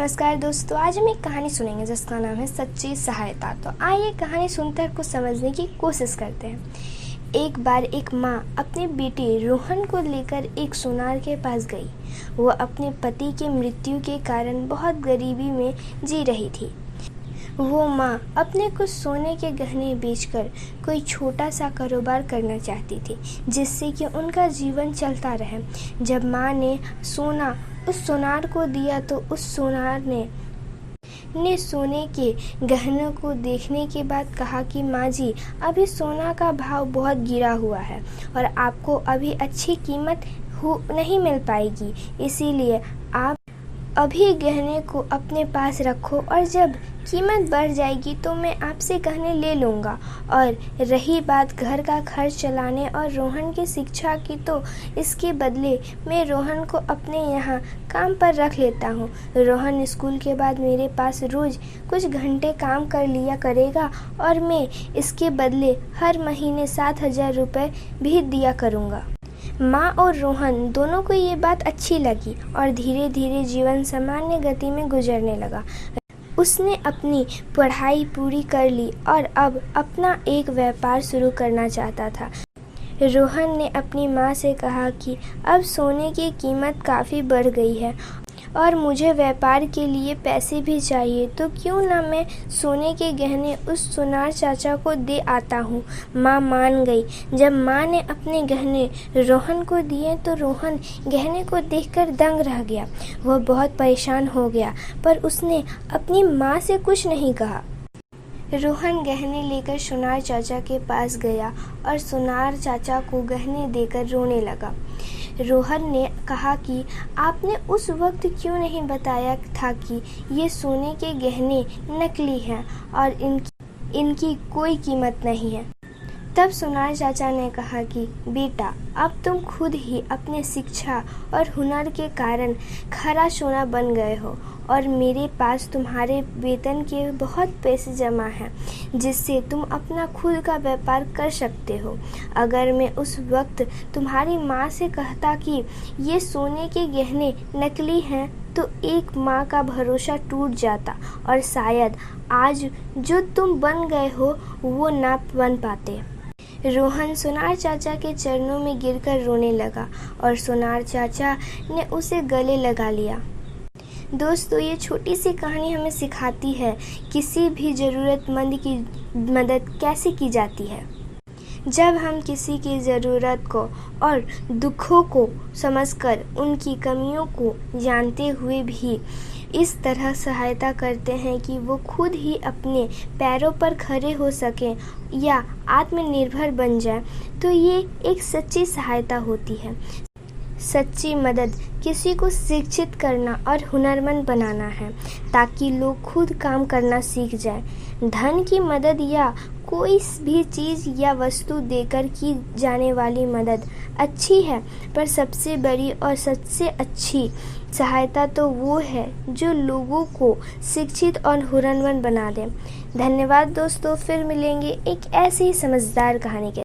नमस्कार दोस्तों, आज हम एक कहानी सुनेंगे जिसका नाम है सच्ची सहायता। तो आइए कहानी सुनकर कुछ समझने की कोशिश करते हैं। एक बार एक माँ अपने बेटे रोहन को लेकर एक सुनार के पास गई। वह अपने पति के मृत्यु के कारण बहुत गरीबी में जी रही थी। वो माँ अपने कुछ सोने के गहने बेचकर कोई छोटा सा कारोबार करना चाहती थी, जिससे कि उनका जीवन चलता रहे। जब माँ ने सोना उस सुनार को दिया तो उस सुनार ने सोने के गहनों को देखने के बाद कहा कि माँ जी, अभी सोना का भाव बहुत गिरा हुआ है और आपको अभी अच्छी कीमत नहीं मिल पाएगी, इसीलिए आप अभी गहने को अपने पास रखो और जब कीमत बढ़ जाएगी तो मैं आपसे गहने ले लूँगा। और रही बात घर का खर्च चलाने और रोहन की शिक्षा की, तो इसके बदले मैं रोहन को अपने यहाँ काम पर रख लेता हूँ। रोहन स्कूल के बाद मेरे पास रोज़ कुछ घंटे काम कर लिया करेगा और मैं इसके बदले हर महीने 7,000 रुपये भी दिया करूँगा। माँ और रोहन दोनों को ये बात अच्छी लगी और धीरे धीरे जीवन सामान्य गति में गुजरने लगा। उसने अपनी पढ़ाई पूरी कर ली और अब अपना एक व्यापार शुरू करना चाहता था। रोहन ने अपनी माँ से कहा कि अब सोने की कीमत काफ़ी बढ़ गई है और मुझे व्यापार के लिए पैसे भी चाहिए, तो क्यों ना मैं सोने के गहने उस सुनार चाचा को दे आता हूँ। माँ मान गई। जब माँ ने अपने गहने रोहन को दिए तो रोहन गहने को देखकर दंग रह गया। वह बहुत परेशान हो गया, पर उसने अपनी माँ से कुछ नहीं कहा। रोहन गहने लेकर सुनार चाचा के पास गया और सुनार चाचा को गहने देकर रोने लगा। रोहन ने कहा कि आपने उस वक्त क्यों नहीं बताया था कि ये सोने के गहने नकली हैं और इनकी कोई कीमत नहीं है। तब सुनार चाचा ने कहा कि बेटा, अब तुम खुद ही अपने शिक्षा और हुनर के कारण खरा सोना बन गए हो और मेरे पास तुम्हारे वेतन के बहुत पैसे जमा हैं, जिससे तुम अपना खुद का व्यापार कर सकते हो। अगर मैं उस वक्त तुम्हारी माँ से कहता कि ये सोने के गहने नकली हैं, तो एक माँ का भरोसा टूट जाता और शायद आज जो तुम बन गए हो वो ना बन पाते। रोहन सुनार चाचा के चरणों में गिरकर रोने लगा और सुनार चाचा ने उसे गले लगा लिया। दोस्तों, ये छोटी सी कहानी हमें सिखाती है किसी भी ज़रूरतमंद की मदद कैसे की जाती है। जब हम किसी की ज़रूरत को और दुखों को समझकर उनकी कमियों को जानते हुए भी इस तरह सहायता करते हैं कि वो खुद ही अपने पैरों पर खड़े हो सकें या आत्मनिर्भर बन जाए, तो ये एक सच्ची सहायता होती है। सच्ची मदद किसी को शिक्षित करना और हुनरमंद बनाना है, ताकि लोग खुद काम करना सीख जाएं। धन की मदद या कोई भी चीज़ या वस्तु देकर की जाने वाली मदद अच्छी है, पर सबसे बड़ी और सबसे अच्छी सहायता तो वो है जो लोगों को शिक्षित और हुनरमंद बना दे। धन्यवाद दोस्तों, फिर मिलेंगे एक ऐसी ही समझदार कहानी के